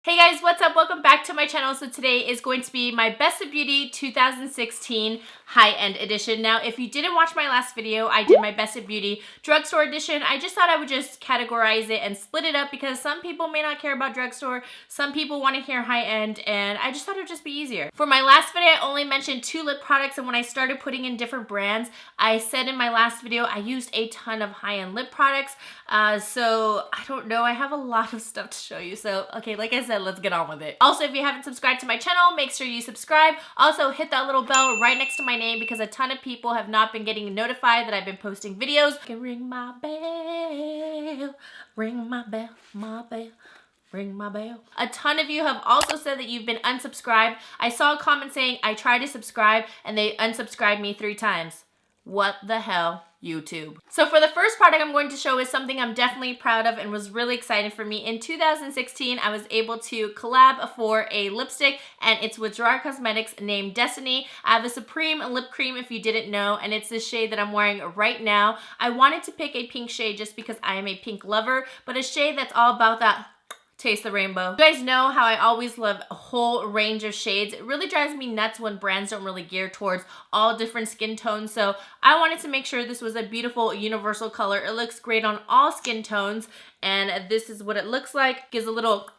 Hey guys, what's up? Welcome back to my channel. So today is going to be my Best of Beauty 2016 high-end edition. Now, if you didn't watch my last video, I did my Best of Beauty drugstore edition. I just thought I would just categorize it and split it up because some people may not care about drugstore, some people want to hear high-end, and I just thought it would just be easier. For my last video, I only mentioned 2 lip products, and when I started putting in different brands, I said in my last video I used a ton of high-end lip products. So I don't know, I have a lot of stuff to show you. So okay, like I said, let's get on with it. Also, if you haven't subscribed to my channel, make sure you subscribe. Also, hit that little bell right next to my name because a ton of people have not been getting notified that I've been posting videos. You can ring my bell, ring my bell, my bell. Ring my bell. A ton of you have also said that you've been unsubscribed. I saw a comment saying I tried to subscribe and they unsubscribed me 3 times. What the hell, YouTube? So for the first product I'm going to show is something I'm definitely proud of and was really exciting for me. In 2016, I was able to collab for a lipstick, and it's with Gerard Cosmetics named Destiny. I have a Supreme lip cream if you didn't know, and it's the shade that I'm wearing right now. I wanted to pick a pink shade just because I am a pink lover, but a shade that's all about that taste the rainbow. You guys know how I always love a whole range of shades. It really drives me nuts when brands don't really gear towards all different skin tones. So I wanted to make sure this was a beautiful universal color. It looks great on all skin tones, and this is what it looks like. Gives a little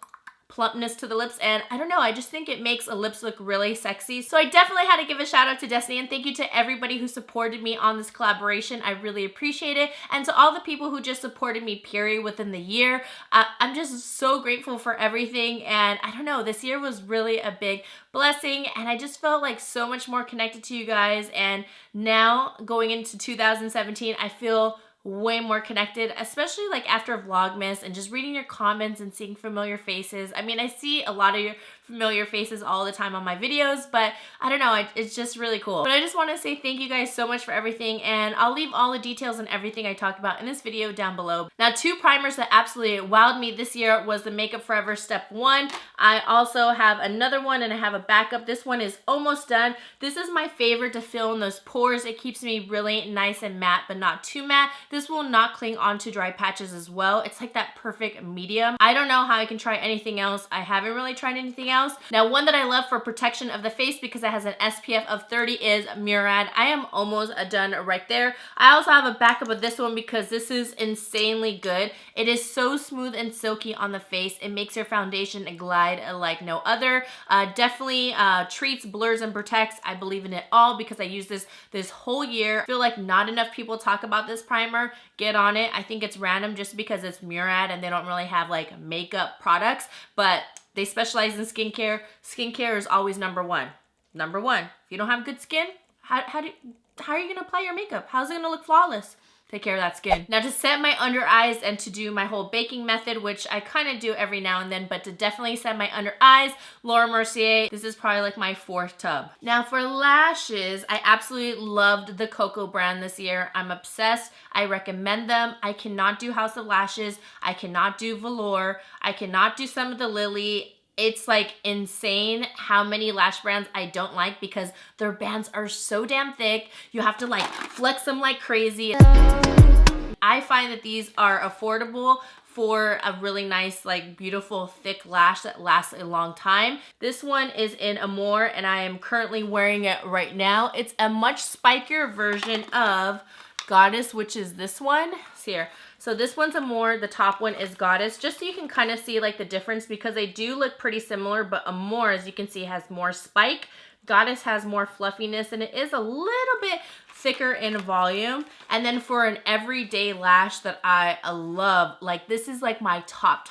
plumpness to the lips, and I don't know, I just think it makes a lips look really sexy. So I definitely had to give a shout out to Destiny, and thank you to everybody who supported me on this collaboration. I really appreciate it. And to all the people who just supported me period within the year, I'm just so grateful for everything. And I don't know, this year was really a big blessing, and I just felt like so much more connected to you guys. And now going into 2017, I feel way more connected, especially like after Vlogmas and just reading your comments and seeing familiar faces. I mean, I see a lot of your familiar faces all the time on my videos, but I don't know, it's just really cool. But I just want to say thank you guys so much for everything, and I'll leave all the details and everything I talked about in this video down below. Now, 2 primers that absolutely wowed me this year was the Makeup Forever Step 1. I also have another one, and I have a backup. This one is almost done. This is my favorite to fill in those pores. It keeps me really nice and matte, but not too matte. This will not cling onto dry patches as well. It's like that perfect medium. I don't know how I can try anything else. I haven't really tried anything else. Now, one that I love for protection of the face because it has an SPF of 30 is Murad. I am almost done right there. I also have a backup of this one because this is insanely good. It is so smooth and silky on the face. It makes your foundation glide like no other. Definitely treats, blurs, and protects. I believe in it all because I use this whole year. I feel like not enough people talk about this primer. Get on it. I think it's random just because it's Murad and they don't really have like makeup products, but they specialize in skincare. Skincare is always number one. Number one. If you don't have good skin, how are you going to apply your makeup? How's it going to look flawless? Take care of that skin. Now, to set my under eyes and to do my whole baking method, which I kind of do every now and then, but to definitely set my under eyes, Laura Mercier. This is probably like my 4th tub. Now, for lashes, I absolutely loved the Coco brand this year. I'm obsessed. I recommend them. I cannot do House of Lashes. I cannot do Velour. I cannot do some of the Lily. It's like insane how many lash brands I don't like because their bands are so damn thick. You have to like flex them like crazy. I find that these are affordable for a really nice, like beautiful, thick lash that lasts a long time. This one is in Amore, and I am currently wearing it right now. It's a much spikier version of Goddess, which is this one. See here. So this one's Amore, the top one is Goddess, just so you can kind of see like the difference because they do look pretty similar, but Amore, as you can see, has more spike. Goddess has more fluffiness, and it is a little bit thicker in volume. And then for an everyday lash that I love, like this is like my top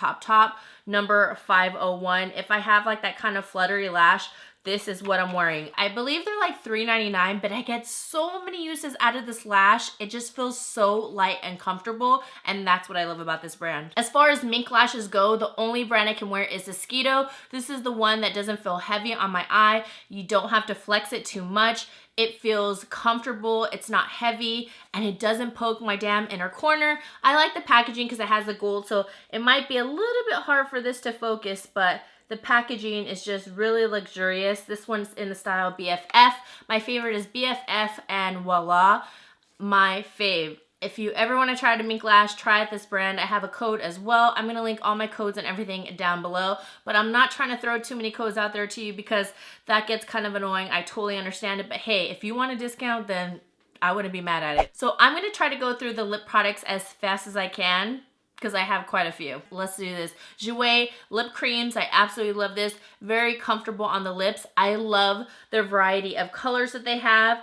number 501. If I have like that kind of fluttery lash, this is what I'm wearing. I believe they're like $3.99, but I get so many uses out of this lash. It just feels so light and comfortable, and that's what I love about this brand. As far as mink lashes go, the only brand I can wear is the Skeeto. This is the one that doesn't feel heavy on my eye. You don't have to flex it too much. It feels comfortable, it's not heavy, and it doesn't poke my damn inner corner. I like the packaging because it has the gold, so it might be a little bit hard for this to focus, but the packaging is just really luxurious. This one's in the style BFF. My favorite is BFF and Voila. My fave If you ever want to try to mink lash, try this brand. I have a code as well. I'm going to link all my codes and everything down below, but I'm not trying to throw too many codes out there to you because that gets kind of annoying. I totally understand it, but hey, if you want a discount, then I wouldn't be mad at it. So I'm going to try to go through the lip products as fast as I can because I have quite a few. Let's do this. Jouer lip creams. I absolutely love this. Very comfortable on the lips. I love the variety of colors that they have.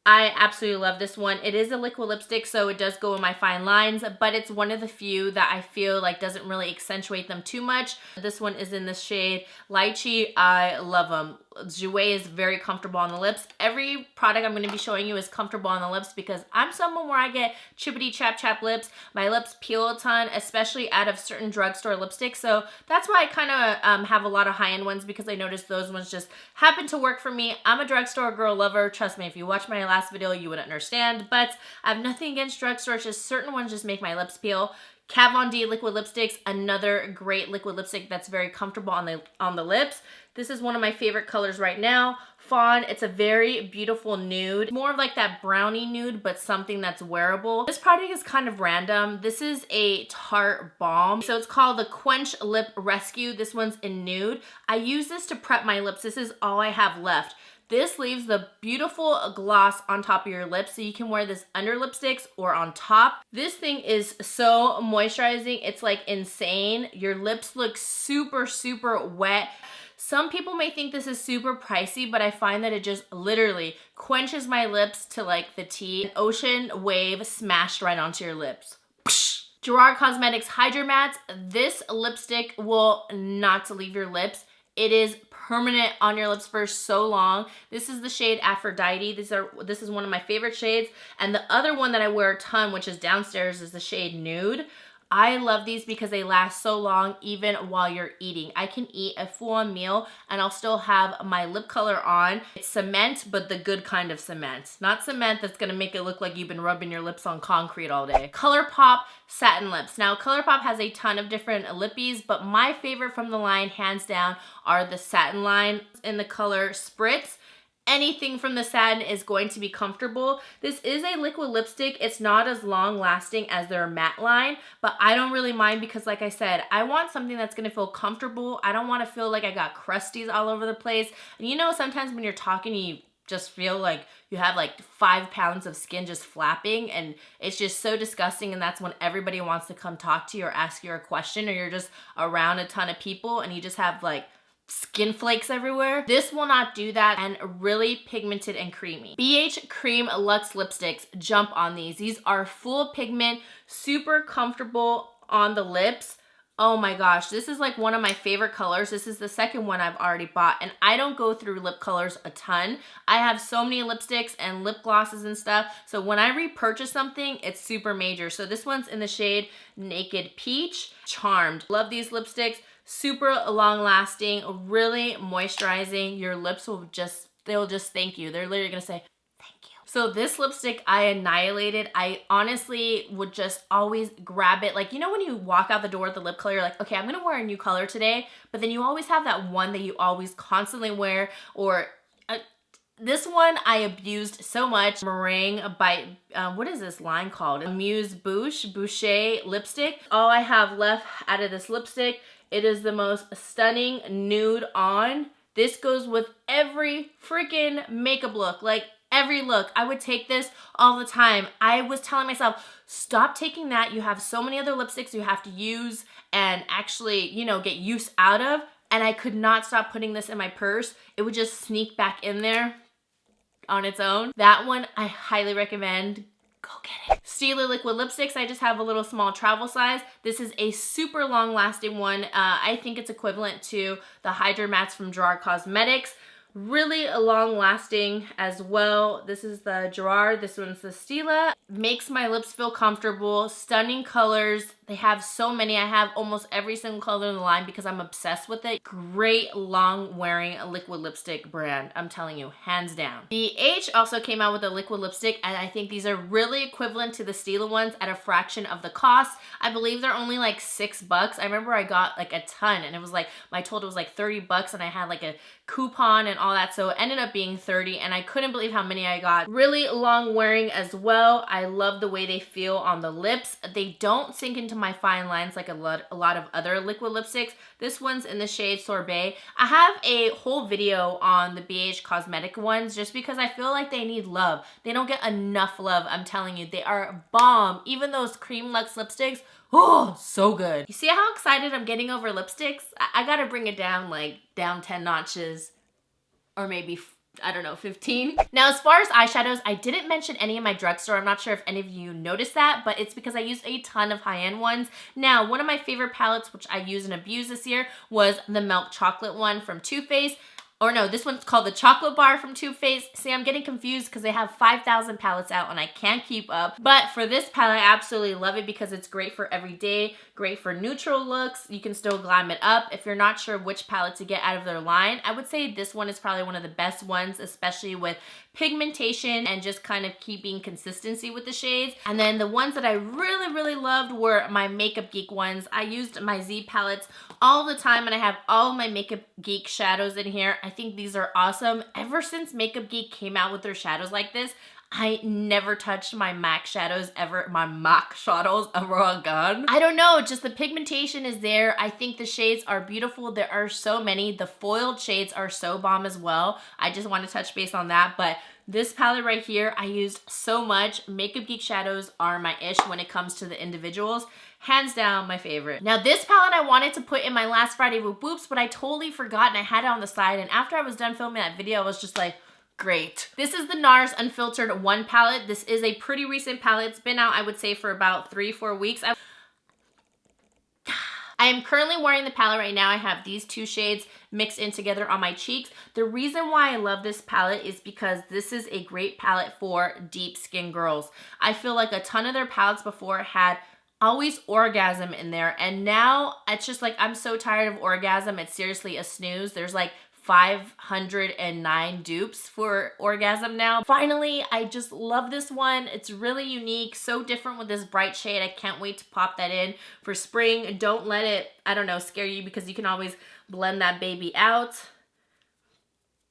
I absolutely love this one. It is a liquid lipstick, so it does go in my fine lines, but it's one of the few that I feel like doesn't really accentuate them too much. This one is in the shade Lychee. I love them. Jouer is very comfortable on the lips. Every product I'm going to be showing you is comfortable on the lips because I'm someone where I get chippity chap chap lips. My lips peel a ton, especially out of certain drugstore lipsticks. So that's why I kind of have a lot of high-end ones because I noticed those ones just happen to work for me. I'm a drugstore girl lover. Trust me, if you watch my last video, you would understand. But I have nothing against drugstores. Just certain ones just make my lips peel. Kat Von D liquid lipsticks, another great liquid lipstick that's very comfortable on the lips. This is one of my favorite colors right now. Fawn, it's a very beautiful nude. More of like that brownie nude, but something that's wearable. This product is kind of random. This is a Tarte balm. So it's called the Quench Lip Rescue. This one's in nude. I use this to prep my lips. This is all I have left. This leaves the beautiful gloss on top of your lips, so you can wear this under lipsticks or on top. This thing is so moisturizing. It's like insane. Your lips look super, super wet. Some people may think this is super pricey, but I find that it just literally quenches my lips to like the T. An ocean wave smashed right onto your lips. Psh! Gerard Cosmetics Hydra Mattes. This lipstick will not leave your lips. It is permanent on your lips for so long. This is the shade Aphrodite. This is one of my favorite shades. And the other one that I wear a ton, which is downstairs, is the shade Nude. I love these because they last so long even while you're eating. I can eat a full-on meal and I'll still have my lip color on. It's cement, but the good kind of cement. Not cement that's gonna make it look like you've been rubbing your lips on concrete all day. ColourPop Satin Lips. Now, ColourPop has a ton of different lippies, but my favorite from the line, hands down, are the satin line in the color Spritz. Anything from the satin is going to be comfortable. This is a liquid lipstick. It's not as long lasting as their matte line, but I don't really mind because like I said, I want something that's gonna feel comfortable. I don't wanna feel like I got crusties all over the place. And you know, sometimes when you're talking, you just feel like you have like 5 pounds of skin just flapping and it's just so disgusting, and that's when everybody wants to come talk to you or ask you a question, or you're just around a ton of people and you just have like skin flakes everywhere. This will not do that, and really pigmented and creamy. BH Cream Luxe Lipsticks, jump on these. These are full pigment, super comfortable on the lips. Oh my gosh, this is like one of my favorite colors. This is the second one I've already bought, and I don't go through lip colors a ton. I have so many lipsticks and lip glosses and stuff, so when I repurchase something, it's super major. So this one's in the shade Naked Peach. Charmed. Love these lipsticks. Super long lasting, really moisturizing. Your lips will just, they'll just thank you. They're literally gonna say, thank you. So this lipstick I annihilated. I honestly would just always grab it. Like, you know when you walk out the door with the lip color, you're like, okay, I'm gonna wear a new color today, but then you always have that one that you always constantly wear, or this one I abused so much. Meringue by, what is this line called? Amuse Boucher lipstick. All I have left out of this lipstick, it is the most stunning nude on. This goes with every freaking makeup look, like every look. I would take this all the time. I was telling myself, stop taking that. You have so many other lipsticks you have to use and actually, you know, get use out of. And I could not stop putting this in my purse. It would just sneak back in there on its own. That one I highly recommend. Go get it. Stila liquid lipsticks. I just have a little small travel size. This is a super long lasting one. I think it's equivalent to the Hydra Mattes from Gerard Cosmetics. Really long lasting as well. This is the Gerard. This one's the Stila. Makes my lips feel comfortable. Stunning colors. They have so many. I have almost every single color in the line because I'm obsessed with it. Great long wearing liquid lipstick brand. I'm telling you, hands down. BH also came out with a liquid lipstick, and I think these are really equivalent to the Stila ones at a fraction of the cost. I believe they're only like $6. I remember I got like a ton, and it was like, my total was like $30, and I had like a coupon and all that, so it ended up being 30, and I couldn't believe how many I got. Really long wearing as well. I love the way they feel on the lips. They don't sink into my fine lines like a lot of other liquid lipsticks. This one's in the shade Sorbet. I have a whole video on the BH cosmetic ones just because I feel like they need love. They don't get enough love, I'm telling you. They are bomb. Even those Cream Luxe lipsticks, oh, so good. You see how excited I'm getting over lipsticks? I gotta bring it down, like down 10 notches, or maybe, I don't know, 15. Now, as far as eyeshadows, I didn't mention any in my drugstore. I'm not sure if any of you noticed that, but it's because I used a ton of high-end ones. Now, one of my favorite palettes, which I use and abuse this year, was the Milk Chocolate one from Too Faced. Or no, this one's called the Chocolate Bar from Too Faced. See, I'm getting confused because they have 5,000 palettes out and I can't keep up. But for this palette, I absolutely love it because it's great for every day, great for neutral looks. You can still glam it up. If you're not sure which palette to get out of their line, I would say this one is probably one of the best ones, especially with pigmentation and just kind of keeping consistency with the shades. And then the ones that I really loved were my Makeup Geek ones. I used my Z palettes all the time, and I have all my Makeup Geek shadows in here. I think these are awesome. Ever since Makeup Geek came out with their shadows like this, I never touched my MAC shadows ever. My MAC shadows ever again. I don't know, just the pigmentation is there. I think the shades are beautiful. There are so many. The foiled shades are so bomb as well. I just want to touch base on that, but this palette right here, I used so much. Makeup Geek shadows are my ish when it comes to the individuals. Hands down, my favorite. Now, this palette I wanted to put in my last Friday Woop Woops, but I totally forgot and I had it on the side. And after I was done filming that video, I was just like, great. This is the NARS Unfiltered 1 palette. This is a pretty recent palette. It's been out, I would say, for about 3-4 weeks. I am currently wearing the palette right now. I have these two shades mixed in together on my cheeks. The reason why I love this palette is because this is a great palette for deep skin girls. I feel like a ton of their palettes before had always orgasm in there, and now it's just like, I'm so tired of orgasm. It's seriously a snooze. There's like 509 dupes for orgasm now. Finally, I just love this one. It's really unique, so different with this bright shade. I can't wait to pop that in for spring. Don't let it, I don't know, scare you, because you can always blend that baby out.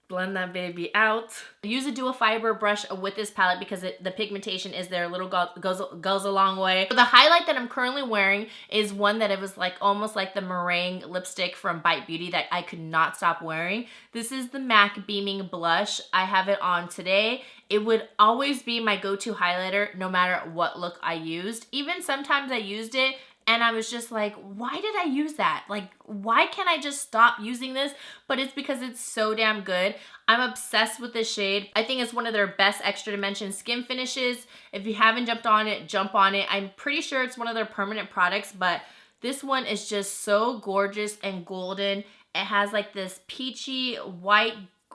Blend that baby out. Use a dual fiber brush with this palette because the pigmentation is there. A little goes a long way. So the highlight that I'm currently wearing is one that it was like almost like the meringue lipstick from Bite Beauty that I could not stop wearing. This is the MAC Beaming Blush. I have it on today. It would always be my go-to highlighter no matter what look I used. Even sometimes I used it and I was just like, why did I use that? Like, why can't I just stop using this? But it's because it's so damn good. I'm obsessed with this shade. I think it's one of their best extra dimension skin finishes. If you haven't jumped on it, jump on it. I'm pretty sure it's one of their permanent products, but this one is just so gorgeous and golden. It has like this peachy, white,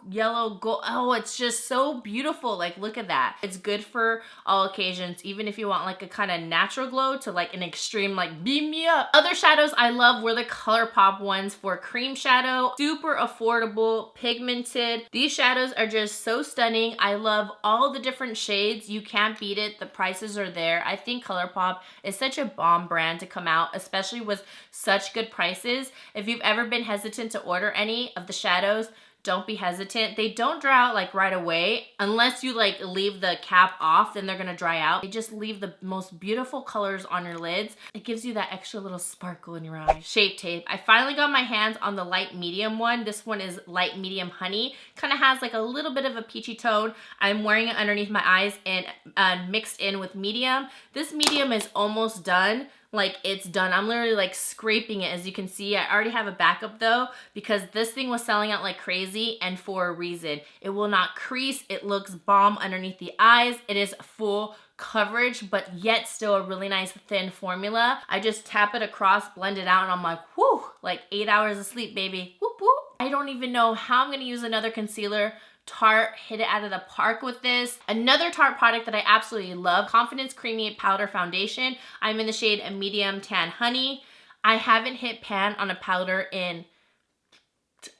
yellow, gold. Oh, it's just so beautiful. Like, look at that. It's good for all occasions, even if you want like a kind of natural glow to like an extreme like beam me up. Other shadows I love were the ColourPop ones for cream shadow. Super affordable, pigmented. These shadows are just so stunning. I love all the different shades. You can't beat it. The prices are there. I think ColourPop is such a bomb brand to come out, especially with such good prices. If you've ever been hesitant to order any of the shadows, don't be hesitant. They don't dry out like right away. Unless you like leave the cap off, then they're gonna dry out. They just leave the most beautiful colors on your lids. It gives you that extra little sparkle in your eyes. Shape Tape. I finally got my hands on the light medium one. This one is light medium honey. Kind of has like a little bit of a peachy tone. I'm wearing it underneath my eyes and mixed in with medium. This medium is almost done. Like, it's done. I'm literally like scraping it, as you can see. I already have a backup though, because this thing was selling out like crazy, and for a reason. It will not crease. It looks bomb underneath the eyes. It is full coverage, but yet still a really nice thin formula. I just tap it across, blend it out, and I'm like, whew, like 8 hours of sleep, baby. Whoop, whoop. I don't even know how I'm gonna use another concealer Tarte hit it out of the park with this. Another Tarte product that I absolutely love, Confidence Creamy Powder Foundation. I'm in the shade Medium Tan Honey. I haven't hit pan on a powder in,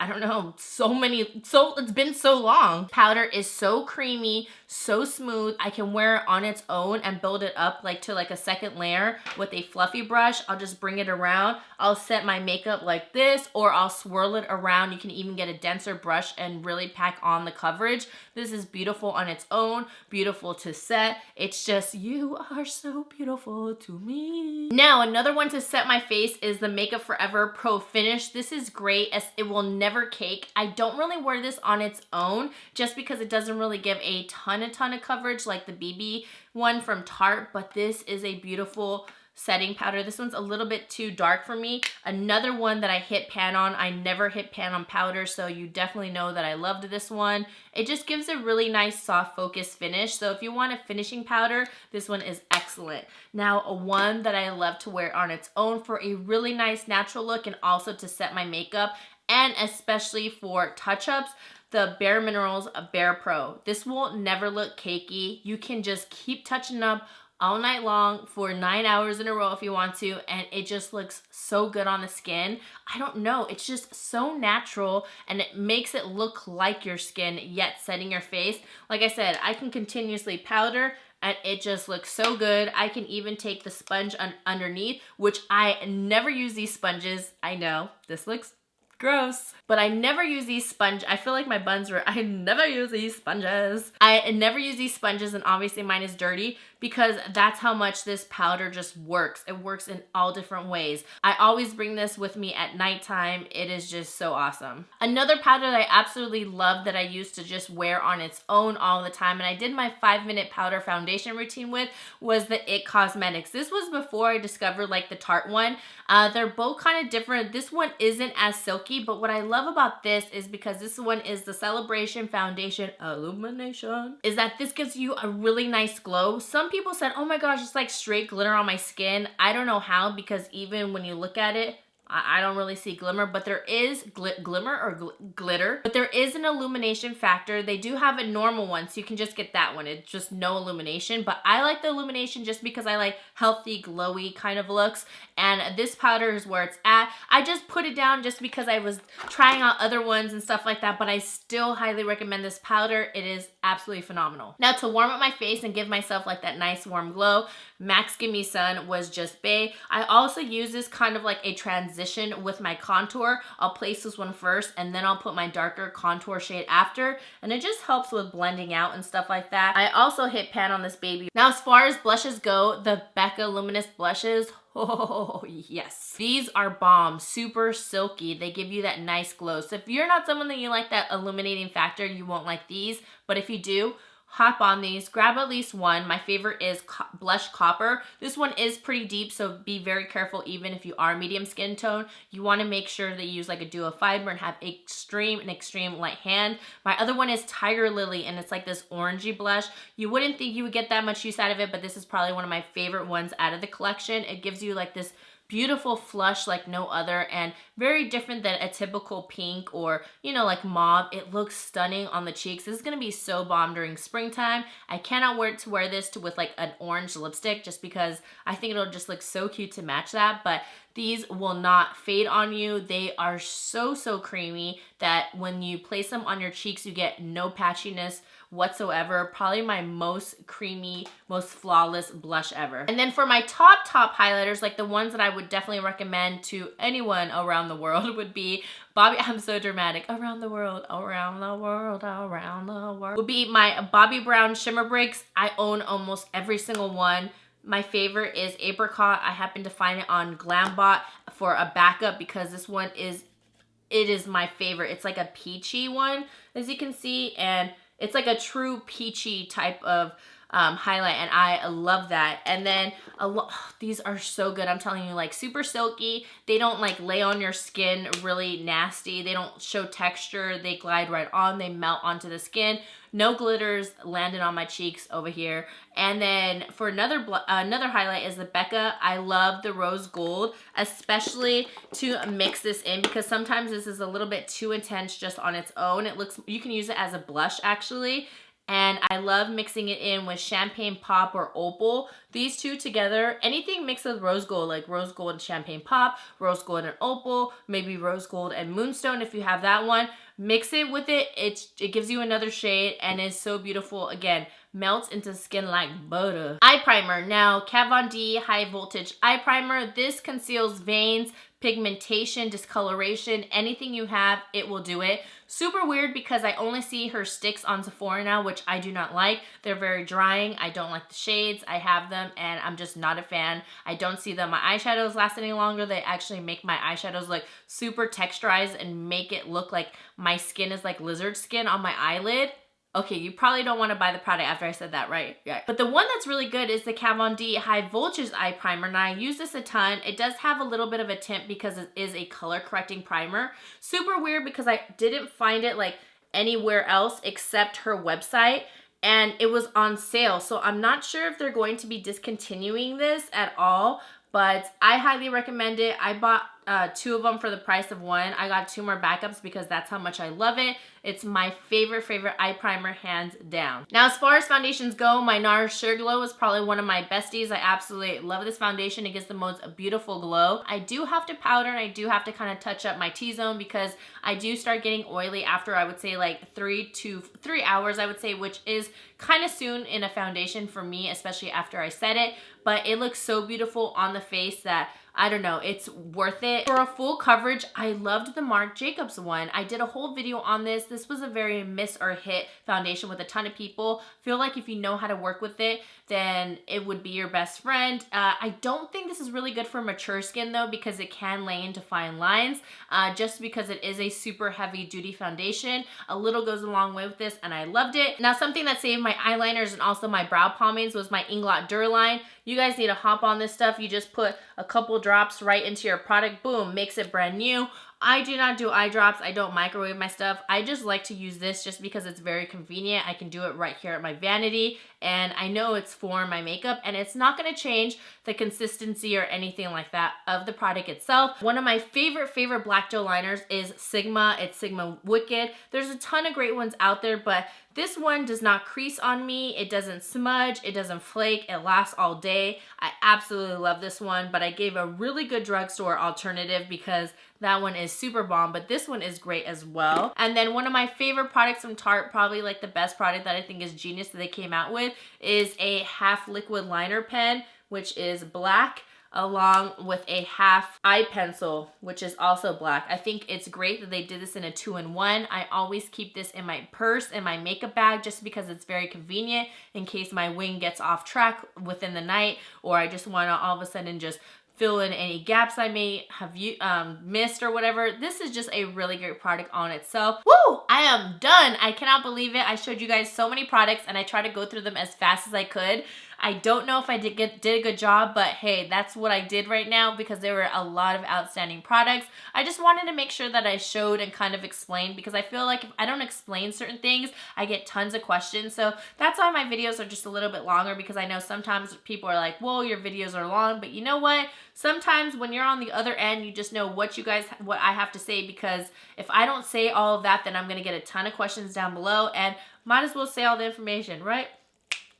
I don't know, it's been so long. Powder is so creamy, so smooth. I can wear it on its own and build it up like to like a second layer with a fluffy brush. I'll just bring it around. I'll set my makeup like this, or I'll swirl it around. You can even get a denser brush and really pack on the coverage. This is beautiful on its own, beautiful to set. It's just, you are so beautiful to me. Now, another one to set my face is the Makeup Forever Pro Finish. This is great as it will never cake. I don't really wear this on its own just because it doesn't really give a ton of coverage like the BB one from Tarte, but this is a beautiful setting powder. This one's a little bit too dark for me. Another one that I hit pan on. I never hit pan on powder, so you definitely know that I loved this one. It just gives a really nice soft focus finish. So if you want a finishing powder, this one is excellent. Now, a one that I love to wear on its own for a really nice natural look and also to set my makeup, and especially for touch-ups, the Bare Minerals Bare Pro. This will never look cakey. You can just keep touching up all night long for 9 hours in a row if you want to, and it just looks so good on the skin. I don't know, it's just so natural and it makes it look like your skin yet setting your face. Like I said, I can continuously powder and it just looks so good. I can even take the sponge underneath, which I never use these sponges. I know, this looks gross, but I never use these I feel like my buns were, I never use these sponges. I never use these sponges, and obviously mine is dirty because that's how much this powder just works. It works in all different ways. I always bring this with me at nighttime. It is just so awesome. Another powder that I absolutely love that I used to just wear on its own all the time, and I did my 5-minute powder foundation routine with, was the IT Cosmetics. This was before I discovered like the Tarte one. They're both kind of different. This one isn't as silky, but what I love about this is because this one is the Celebration Foundation Illumination, is that this gives you a really nice glow. Some people said, oh my gosh, it's like straight glitter on my skin. I don't know how, because even when you look at it, I don't really see glimmer, but there is glitter, but there is an illumination factor. They do have a normal one, so you can just get that one. It's just no illumination, but I like the illumination just because I like healthy, glowy kind of looks, and this powder is where it's at. I just put it down just because I was trying out other ones and stuff like that, but I still highly recommend this powder. It is absolutely phenomenal. Now, to warm up my face and give myself like that nice warm glow, Max Gimme Sun was just bae. I also use this kind of like a transition with my contour. I'll place this one first and then I'll put my darker contour shade after, and it just helps with blending out and stuff like that. I also hit pan on this baby. Now, as far as blushes go, the Becca Luminous blushes, oh yes, these are bomb, super silky. They give you that nice glow. So if you're not someone that you like that illuminating factor, you won't like these, but if you do, hop on these, grab at least one. My favorite is Blush Copper. This one is pretty deep, so be very careful even if you are medium skin tone. You want to make sure that you use like a duo fiber and have an extreme light hand. My other one is Tiger Lily, and it's like this orangey blush. You wouldn't think you would get that much use out of it, but this is probably one of my favorite ones out of the collection. It gives you like this beautiful flush like no other, and very different than a typical pink or, you know, like mauve. It looks stunning on the cheeks. This is gonna be so bomb during springtime. I cannot wait to wear this with like an orange lipstick, just because I think it'll just look so cute to match that. But these will not fade on you. They are so creamy that when you place them on your cheeks, you get no patchiness whatsoever. Probably my most creamy, most flawless blush ever. And then for my top highlighters, like the ones that I would definitely recommend to anyone around the world, would be I'm so dramatic. Around the world, around the world, around the world. Would be my Bobbi Brown Shimmer Breaks. I own almost every single one. My favorite is Apricot. I happen to find it on Glambot for a backup because this one is my favorite. It's like a peachy one, as you can see, and it's like a true peachy type of highlight, and I love that. And then these are so good. I'm telling you, like super silky. They don't like lay on your skin really nasty. They don't show texture. They glide right on. They melt onto the skin. No glitters landed on my cheeks over here. And then for another highlight is the Becca. I love the rose gold, especially to mix this in because sometimes this is a little bit too intense just on its own. You can use it as a blush actually. And I love mixing it in with Champagne Pop or Opal. These two together, anything mixed with rose gold, like rose gold and Champagne Pop, rose gold and Opal, maybe rose gold and Moonstone if you have that one. Mix it with it. It gives you another shade and is so beautiful. Again, melts into skin like butter. Eye primer. Now, Kat Von D High Voltage Eye Primer. This conceals veins, pigmentation, discoloration, anything you have, it will do it. Super weird because I only see her sticks on Sephora now, which I do not like. They're very drying. I don't like the shades. I have them and I'm just not a fan. I don't see that my eyeshadows last any longer. They actually make my eyeshadows look super texturized and make it look like my skin is like lizard skin on my eyelid. Okay, you probably don't want to buy the product after I said that, right? Yeah. But the one that's really good is the Kat Von D High Voltage Eye Primer. Now, I use this a ton. It does have a little bit of a tint because it is a color correcting primer. Super weird because I didn't find it like anywhere else except her website. And it was on sale. So I'm not sure if they're going to be discontinuing this at all. But I highly recommend it. I bought 2 of them for the price of 1. I got 2 more backups because that's how much I love it. It's my favorite eye primer, hands down. Now, as far as foundations go, my NARS Sheer Glow is probably one of my besties. I absolutely love this foundation. It gives the most beautiful glow. I do have to powder and I do have to kind of touch up my T-zone because I do start getting oily after, I would say, like 3 hours, I would say, which is kind of soon in a foundation for me, especially after I set it. But it looks so beautiful on the face that I don't know, it's worth it. For a full coverage, I loved the Marc Jacobs one. I did a whole video on this. This was a very miss or hit foundation with a ton of people. Feel like if you know how to work with it, then it would be your best friend. I don't think this is really good for mature skin though because it can lay into fine lines just because it is a super heavy duty foundation. A little goes a long way with this and I loved it. Now, something that saved my eyeliners and also my brow pomades was my Inglot Durline. You guys need to hop on this stuff. You just put a couple drops right into your product. Boom, makes it brand new. I do not do eye drops. I don't microwave my stuff. I just like to use this just because it's very convenient. I can do it right here at my vanity and I know it's for my makeup and it's not going to change the consistency or anything like that of the product itself. One of my favorite black gel liners is Sigma. It's Sigma Wicked. There's a ton of great ones out there, but this one does not crease on me. It doesn't smudge. It doesn't flake. It lasts all day. I absolutely love this one, but I gave a really good drugstore alternative because that one is super bomb, but this one is great as well. And then one of my favorite products from Tarte, probably like the best product that I think is genius that they came out with, is a half liquid liner pen, which is black, along with a half eye pencil, which is also black. I think it's great that they did this in a 2-in-1. I always keep this in my purse, in my makeup bag, just because it's very convenient in case my wing gets off track within the night, or I just want to all of a sudden just fill in any gaps I may have missed or whatever. This is just a really great product on itself. Woo! I am done. I cannot believe it. I showed you guys so many products and I tried to go through them as fast as I could. I don't know if I did a good job, but hey, that's what I did right now because there were a lot of outstanding products. I just wanted to make sure that I showed and kind of explained because I feel like if I don't explain certain things, I get tons of questions. So that's why my videos are just a little bit longer because I know sometimes people are like, whoa, your videos are long, but you know what? Sometimes when you're on the other end, you just know what I have to say because if I don't say all of that, then I'm going to get a ton of questions down below and might as well say all the information, right?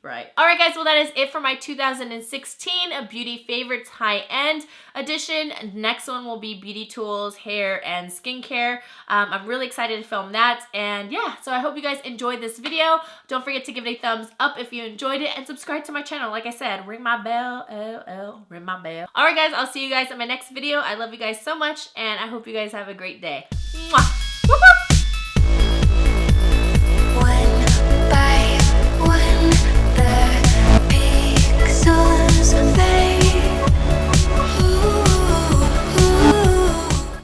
Right. All right, guys. Well, that is it for my 2016 Beauty Favorites High-End Edition. Next one will be beauty tools, hair, and skincare. I'm really excited to film that. And yeah, so I hope you guys enjoyed this video. Don't forget to give it a thumbs up if you enjoyed it and subscribe to my channel. Like I said, ring my bell, ring my bell. All right, guys. I'll see you guys in my next video. I love you guys so much, and I hope you guys have a great day. Mwah! Whoop, whoop.